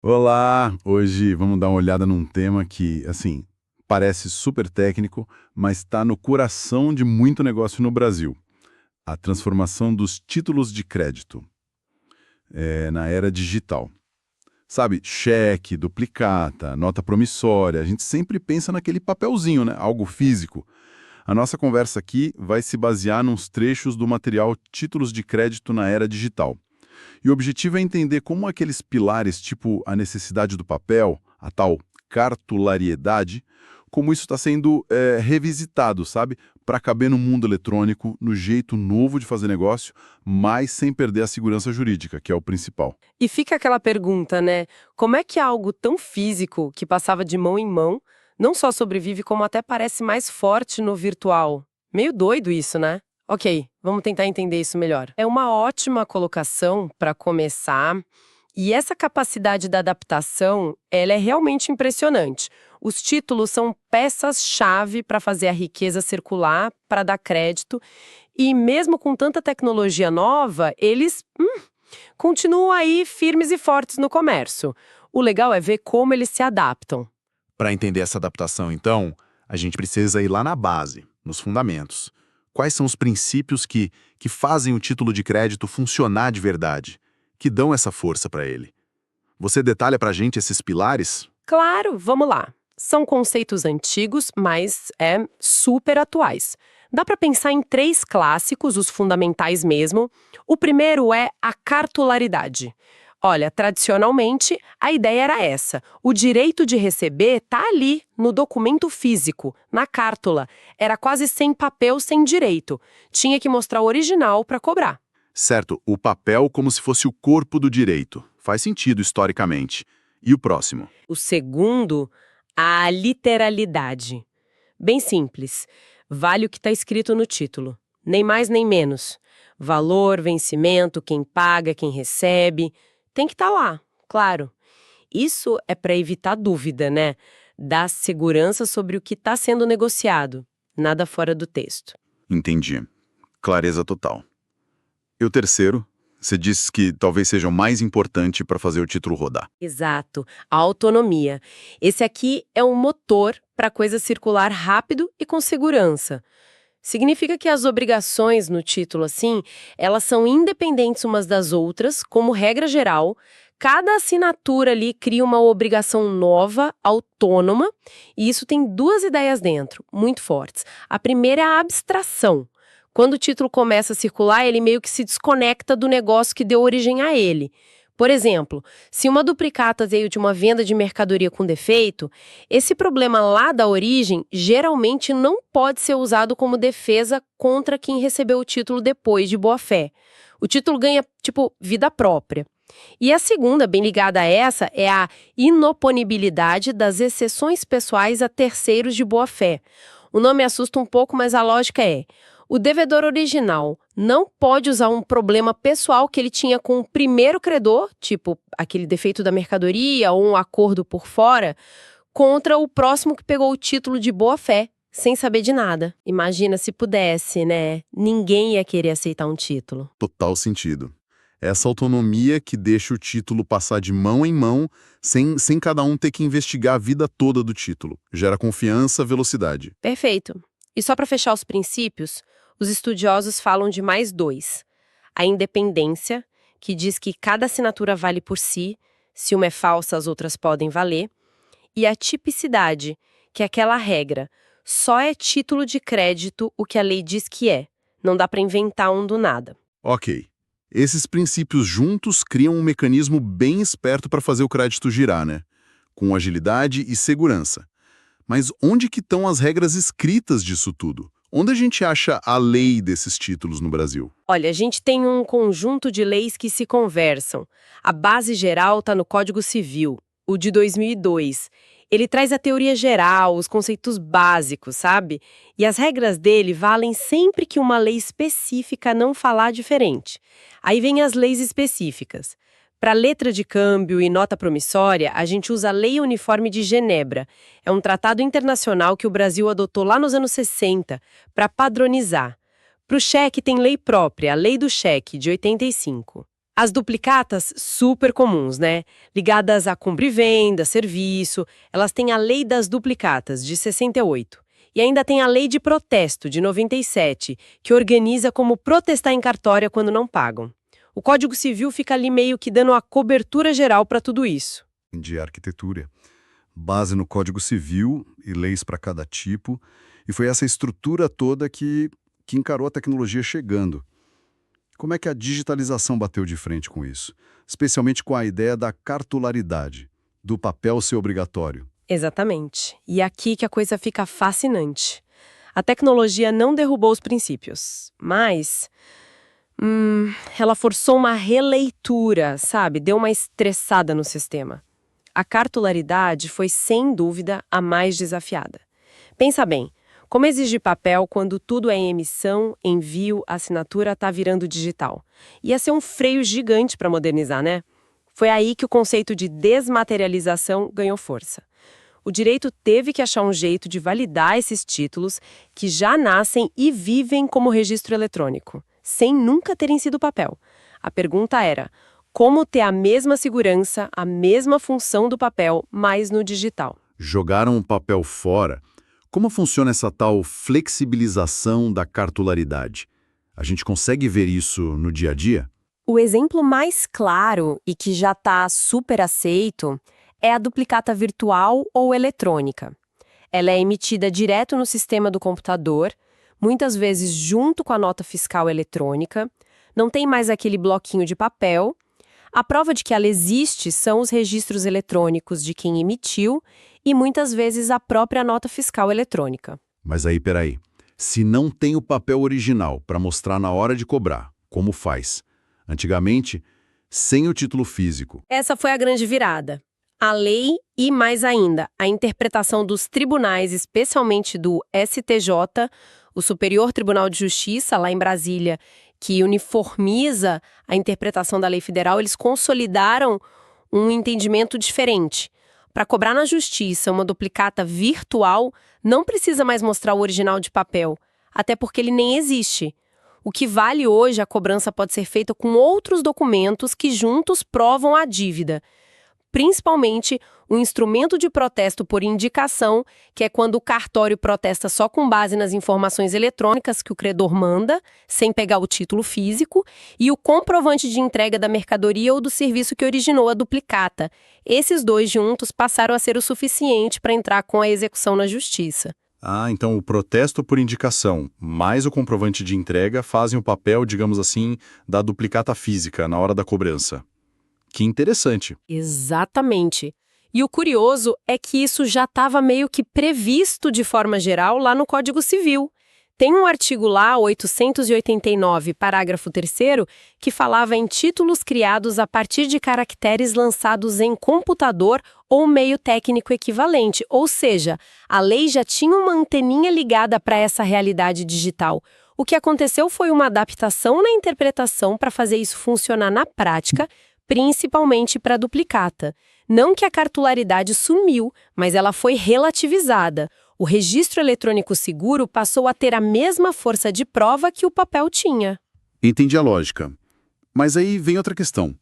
Olá! Hoje vamos dar uma olhada num tema que, assim, parece super técnico, mas está no coração de muito negócio no Brasil. A transformação dos títulos de crédito na era digital. Sabe, cheque, duplicata, nota promissória, a gente sempre pensa naquele papelzinho, né? Algo físico. A nossa conversa aqui vai se basear nos trechos do material Títulos de Crédito na Era Digital. E o objetivo é entender como aqueles pilares, tipo a necessidade do papel, a tal cartulariedade, como isso está sendo revisitado, sabe? Para caber no mundo eletrônico, no jeito novo de fazer negócio, mas sem perder a segurança jurídica, que é o principal. E fica aquela pergunta, né? Como é que algo tão físico, que passava de mão em mão, não só sobrevive, como até parece mais forte no virtual? Meio doido isso, né? Ok, vamos tentar entender isso melhor. É uma ótima colocação para começar. E essa capacidade da adaptação, ela é realmente impressionante. Os títulos são peças-chave para fazer a riqueza circular, para dar crédito. E mesmo com tanta tecnologia nova, eles continuam aí firmes e fortes no comércio. O legal é ver como eles se adaptam. Para entender essa adaptação, então, a gente precisa ir lá na base, nos fundamentos. Quais são os princípios que fazem o título de crédito funcionar de verdade, que dão essa força para ele? Você detalha para a gente esses pilares? Claro, vamos lá. São conceitos antigos, mas super atuais. Dá para pensar em três clássicos, os fundamentais mesmo. O primeiro é a cartularidade. Olha, tradicionalmente, a ideia era essa. O direito de receber tá ali, no documento físico, na cártula. Era quase sem papel, sem direito. Tinha que mostrar o original para cobrar. Certo, o papel como se fosse o corpo do direito. Faz sentido historicamente. E o próximo? O segundo, a literalidade. Bem simples. Vale o que está escrito no título. Nem mais nem menos. Valor, vencimento, quem paga, quem recebe. Tem que estar lá, claro. Isso é para evitar dúvida, né? Dar segurança sobre o que está sendo negociado. Nada fora do texto. Entendi. Clareza total. E o terceiro, você disse que talvez seja o mais importante para fazer o título rodar. Exato, a autonomia. Esse aqui é um motor para a coisa circular rápido e com segurança. Significa que as obrigações no título, assim, elas são independentes umas das outras, como regra geral. Cada assinatura ali cria uma obrigação nova, autônoma, e isso tem duas ideias dentro, muito fortes. A primeira é a abstração. Quando o título começa a circular, ele meio que se desconecta do negócio que deu origem a ele. Por exemplo, se uma duplicata veio de uma venda de mercadoria com defeito, esse problema lá da origem geralmente não pode ser usado como defesa contra quem recebeu o título depois de boa-fé. O título ganha, vida própria. E a segunda, bem ligada a essa, é a inoponibilidade das exceções pessoais a terceiros de boa-fé. O nome assusta um pouco, mas a lógica é: o devedor original não pode usar um problema pessoal que ele tinha com o primeiro credor, tipo aquele defeito da mercadoria ou um acordo por fora, contra o próximo que pegou o título de boa-fé, sem saber de nada. Imagina se pudesse, né? Ninguém ia querer aceitar um título. Total sentido. Essa autonomia que deixa o título passar de mão em mão, sem cada um ter que investigar a vida toda do título. Gera confiança, velocidade. Perfeito. E só para fechar os princípios, os estudiosos falam de mais dois. A independência, que diz que cada assinatura vale por si, se uma é falsa, as outras podem valer. E a tipicidade, que é aquela regra: só é título de crédito o que a lei diz que é. Não dá para inventar um do nada. Ok. Esses princípios juntos criam um mecanismo bem esperto para fazer o crédito girar, né? Com agilidade e segurança. Mas onde que estão as regras escritas disso tudo? Onde a gente acha a lei desses títulos no Brasil? Olha, a gente tem um conjunto de leis que se conversam. A base geral está no Código Civil, o de 2002. Ele traz a teoria geral, os conceitos básicos, sabe? E as regras dele valem sempre que uma lei específica não falar diferente. Aí vem as leis específicas. Para letra de câmbio e nota promissória, a gente usa a Lei Uniforme de Genebra. É um tratado internacional que o Brasil adotou lá nos anos 60 para padronizar. Para o cheque tem lei própria, a Lei do Cheque, de 85. As duplicatas, super comuns, né? Ligadas a compra e venda, serviço, elas têm a Lei das Duplicatas, de 68. E ainda tem a Lei de Protesto, de 97, que organiza como protestar em cartória quando não pagam. O Código Civil fica ali meio que dando a cobertura geral para tudo isso. De arquitetura, base no Código Civil e leis para cada tipo, e foi essa estrutura toda que encarou a tecnologia chegando. Como é que a digitalização bateu de frente com isso? Especialmente com a ideia da cartularidade, do papel ser obrigatório. Exatamente. E é aqui que a coisa fica fascinante. A tecnologia não derrubou os princípios, mas ela forçou uma releitura, sabe? Deu uma estressada no sistema. A cartularidade foi, sem dúvida, a mais desafiada. Pensa bem, como exigir papel quando tudo é em emissão, envio, assinatura está virando digital? Ia ser um freio gigante para modernizar, né? Foi aí que o conceito de desmaterialização ganhou força. O direito teve que achar um jeito de validar esses títulos que já nascem e vivem como registro eletrônico, sem nunca terem sido papel. A pergunta era: como ter a mesma segurança, a mesma função do papel, mas no digital? Jogaram o papel fora. Como funciona essa tal flexibilização da cartularidade? A gente consegue ver isso no dia a dia? O exemplo mais claro e que já está super aceito é a duplicata virtual ou eletrônica. Ela é emitida direto no sistema do computador, muitas vezes junto com a nota fiscal eletrônica, não tem mais aquele bloquinho de papel. A prova de que ela existe são os registros eletrônicos de quem emitiu e muitas vezes a própria nota fiscal eletrônica. Mas aí, peraí. Se não tem o papel original para mostrar na hora de cobrar, como faz? Antigamente, sem o título físico. Essa foi a grande virada. A lei e, mais ainda, a interpretação dos tribunais, especialmente do STJ, o Superior Tribunal de Justiça, lá em Brasília, que uniformiza a interpretação da lei federal, eles consolidaram um entendimento diferente. Para cobrar na justiça uma duplicata virtual, não precisa mais mostrar o original de papel, até porque ele nem existe. O que vale hoje, a cobrança pode ser feita com outros documentos que juntos provam a dívida. Principalmente o instrumento de protesto por indicação, que é quando o cartório protesta só com base nas informações eletrônicas que o credor manda, sem pegar o título físico, e o comprovante de entrega da mercadoria ou do serviço que originou a duplicata. Esses dois juntos passaram a ser o suficiente para entrar com a execução na justiça. Ah, então o protesto por indicação mais o comprovante de entrega fazem o papel, digamos assim, da duplicata física na hora da cobrança. Que interessante. Exatamente. E o curioso é que isso já estava meio que previsto de forma geral lá no Código Civil. Tem um artigo lá, 889, parágrafo 3º, que falava em títulos criados a partir de caracteres lançados em computador ou meio técnico equivalente. Ou seja, a lei já tinha uma anteninha ligada para essa realidade digital. O que aconteceu foi uma adaptação na interpretação para fazer isso funcionar na prática, principalmente para a duplicata. Não que a cartularidade sumiu, mas ela foi relativizada. O registro eletrônico seguro passou a ter a mesma força de prova que o papel tinha. Entendi a lógica. Mas aí vem outra questão.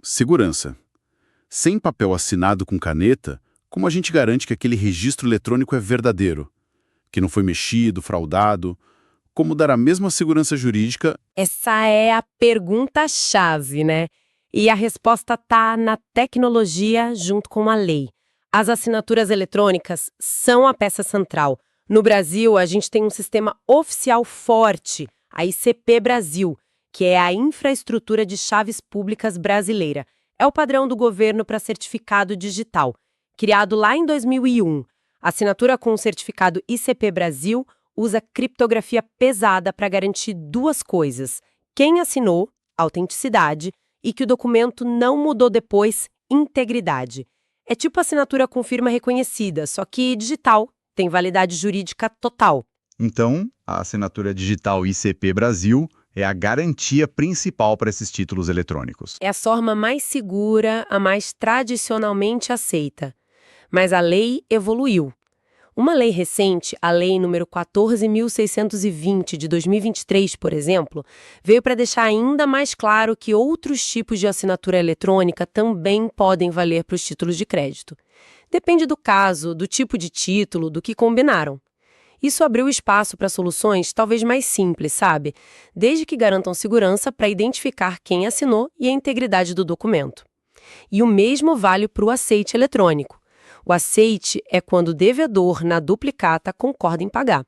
Segurança. Sem papel assinado com caneta, como a gente garante que aquele registro eletrônico é verdadeiro? Que não foi mexido, fraudado? Como dar a mesma segurança jurídica? Essa é a pergunta-chave, né? E a resposta está na tecnologia junto com a lei. As assinaturas eletrônicas são a peça central. No Brasil, a gente tem um sistema oficial forte, a ICP Brasil, que é a Infraestrutura de Chaves Públicas Brasileira. É o padrão do governo para certificado digital. Criado lá em 2001, a assinatura com o certificado ICP Brasil usa criptografia pesada para garantir duas coisas: quem assinou, autenticidade, e que o documento não mudou depois, integridade. É tipo assinatura com firma reconhecida, só que digital, tem validade jurídica total. Então, a assinatura digital ICP Brasil é a garantia principal para esses títulos eletrônicos. É a forma mais segura, a mais tradicionalmente aceita. Mas a lei evoluiu. Uma lei recente, a Lei número 14.620 de 2023, por exemplo, veio para deixar ainda mais claro que outros tipos de assinatura eletrônica também podem valer para os títulos de crédito. Depende do caso, do tipo de título, do que combinaram. Isso abriu espaço para soluções talvez mais simples, sabe? Desde que garantam segurança para identificar quem assinou e a integridade do documento. E o mesmo vale para o aceite eletrônico. O aceite é quando o devedor, na duplicata, concorda em pagar.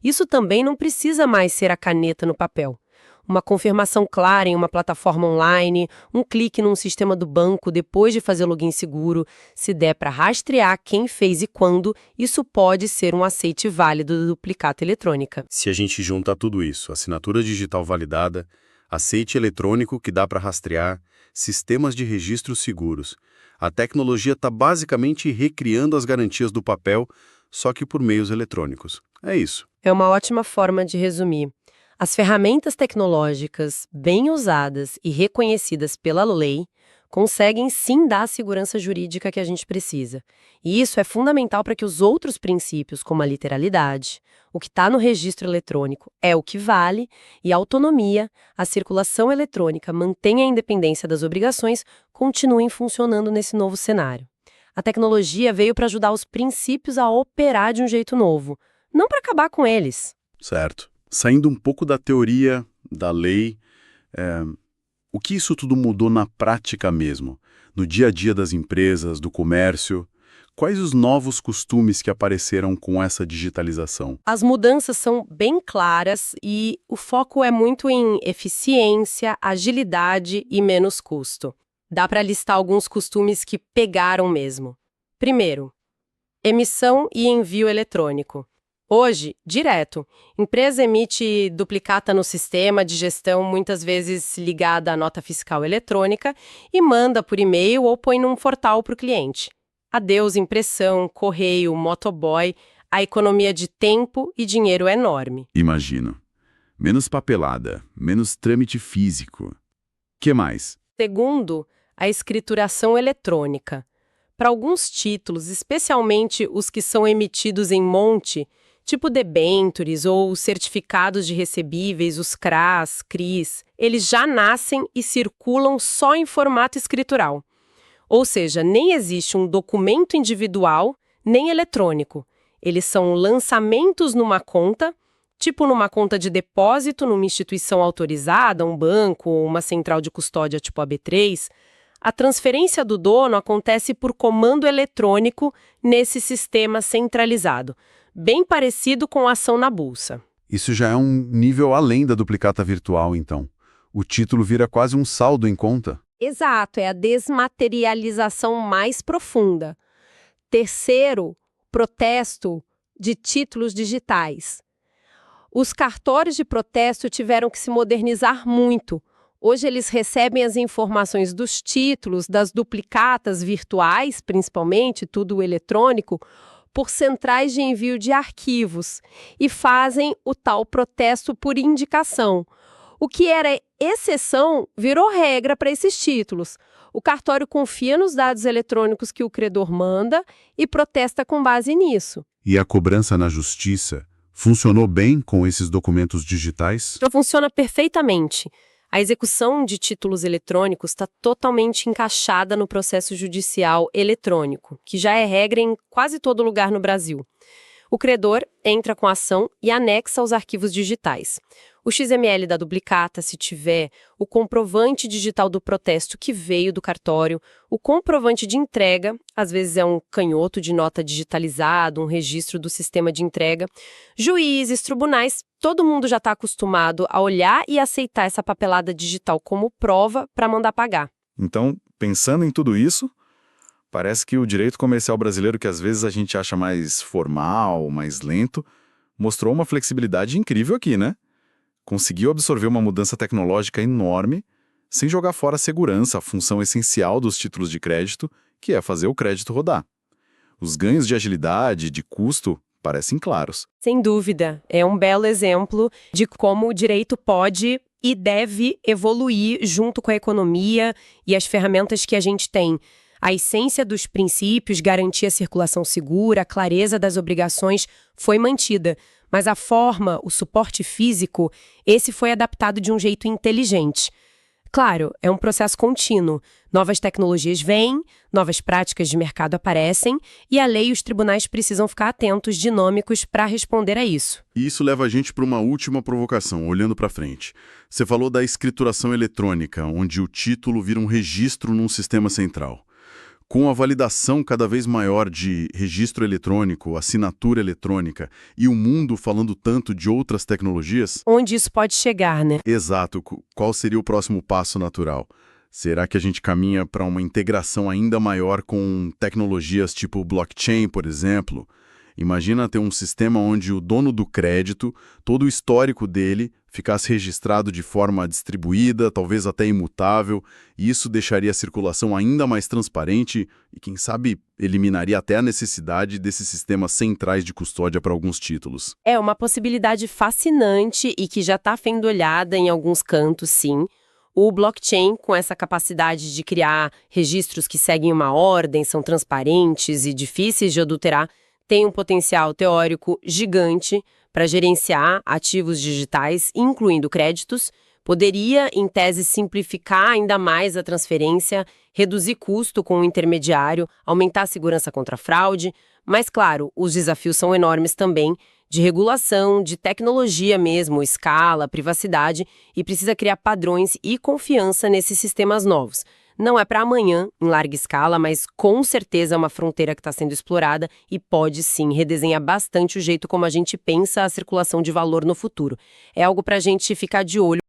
Isso também não precisa mais ser a caneta no papel. Uma confirmação clara em uma plataforma online, um clique num sistema do banco depois de fazer login seguro, se der para rastrear quem fez e quando, isso pode ser um aceite válido da duplicata eletrônica. Se a gente junta tudo isso, assinatura digital validada, aceite eletrônico que dá para rastrear, sistemas de registro seguros, a tecnologia está basicamente recriando as garantias do papel, só que por meios eletrônicos. É isso. É uma ótima forma de resumir. As ferramentas tecnológicas, bem usadas e reconhecidas pela lei, conseguem sim dar a segurança jurídica que a gente precisa. E isso é fundamental para que os outros princípios, como a literalidade, o que está no registro eletrônico é o que vale, e a autonomia, a circulação eletrônica mantenha a independência das obrigações, continuem funcionando nesse novo cenário. A tecnologia veio para ajudar os princípios a operar de um jeito novo, não para acabar com eles. Certo. Saindo um pouco da teoria, da lei, o que isso tudo mudou na prática mesmo? No dia a dia das empresas, do comércio? Quais os novos costumes que apareceram com essa digitalização? As mudanças são bem claras e o foco é muito em eficiência, agilidade e menos custo. Dá para listar alguns costumes que pegaram mesmo. Primeiro, emissão e envio eletrônico. Hoje, direto, empresa emite duplicata no sistema de gestão, muitas vezes ligada à nota fiscal eletrônica, e manda por e-mail ou põe num portal para o cliente. Adeus impressão, correio, motoboy, a economia de tempo e dinheiro é enorme. Imagino. Menos papelada, menos trâmite físico. Que mais? Segundo, a escrituração eletrônica. Para alguns títulos, especialmente os que são emitidos em monte, tipo debêntures ou certificados de recebíveis, os CRAs, CRIs, eles já nascem e circulam só em formato escritural. Ou seja, nem existe um documento individual, nem eletrônico. Eles são lançamentos numa conta, tipo numa conta de depósito numa instituição autorizada, um banco ou uma central de custódia tipo a B3. A transferência do dono acontece por comando eletrônico nesse sistema centralizado, bem parecido com a ação na bolsa. Isso já é um nível além da duplicata virtual, então. O título vira quase um saldo em conta. Exato, é a desmaterialização mais profunda. Terceiro, protesto de títulos digitais. Os cartórios de protesto tiveram que se modernizar muito. Hoje eles recebem as informações dos títulos, das duplicatas virtuais, principalmente, tudo eletrônico, por centrais de envio de arquivos e fazem o tal protesto por indicação. O que era exceção virou regra para esses títulos. O cartório confia nos dados eletrônicos que o credor manda e protesta com base nisso. E a cobrança na justiça funcionou bem com esses documentos digitais? Funciona perfeitamente. A execução de títulos eletrônicos está totalmente encaixada no processo judicial eletrônico, que já é regra em quase todo lugar no Brasil. O credor entra com a ação e anexa os arquivos digitais. O XML da duplicata, se tiver, o comprovante digital do protesto que veio do cartório, o comprovante de entrega, às vezes é um canhoto de nota digitalizado, um registro do sistema de entrega. Juízes, tribunais, todo mundo já está acostumado a olhar e aceitar essa papelada digital como prova para mandar pagar. Então, pensando em tudo isso, parece que o direito comercial brasileiro, que às vezes a gente acha mais formal, mais lento, mostrou uma flexibilidade incrível aqui, né? Conseguiu absorver uma mudança tecnológica enorme, sem jogar fora a segurança, a função essencial dos títulos de crédito, que é fazer o crédito rodar. Os ganhos de agilidade e de custo parecem claros. Sem dúvida, é um belo exemplo de como o direito pode e deve evoluir junto com a economia e as ferramentas que a gente tem. A essência dos princípios, garantir a circulação segura, a clareza das obrigações foi mantida, mas a forma, o suporte físico, esse foi adaptado de um jeito inteligente. Claro, é um processo contínuo. Novas tecnologias vêm, novas práticas de mercado aparecem e a lei e os tribunais precisam ficar atentos, dinâmicos, para responder a isso. E isso leva a gente para uma última provocação, olhando para frente. Você falou da escrituração eletrônica, onde o título vira um registro num sistema central. Com a validação cada vez maior de registro eletrônico, assinatura eletrônica e o mundo falando tanto de outras tecnologias... Onde isso pode chegar, né? Exato. Qual seria o próximo passo natural? Será que a gente caminha para uma integração ainda maior com tecnologias tipo blockchain, por exemplo? Imagina ter um sistema onde o dono do crédito, todo o histórico dele, ficasse registrado de forma distribuída, talvez até imutável, e isso deixaria a circulação ainda mais transparente e, quem sabe, eliminaria até a necessidade desses sistemas centrais de custódia para alguns títulos. É uma possibilidade fascinante e que já está sendo olhada em alguns cantos, sim. O blockchain, com essa capacidade de criar registros que seguem uma ordem, são transparentes e difíceis de adulterar, tem um potencial teórico gigante para gerenciar ativos digitais, incluindo créditos, poderia, em tese, simplificar ainda mais a transferência, reduzir custo com o intermediário, aumentar a segurança contra fraude, mas, claro, os desafios são enormes também, de regulação, de tecnologia mesmo, escala, privacidade, e precisa criar padrões e confiança nesses sistemas novos. Não é para amanhã, em larga escala, mas com certeza é uma fronteira que está sendo explorada e pode sim redesenhar bastante o jeito como a gente pensa a circulação de valor no futuro. É algo para a gente ficar de olho.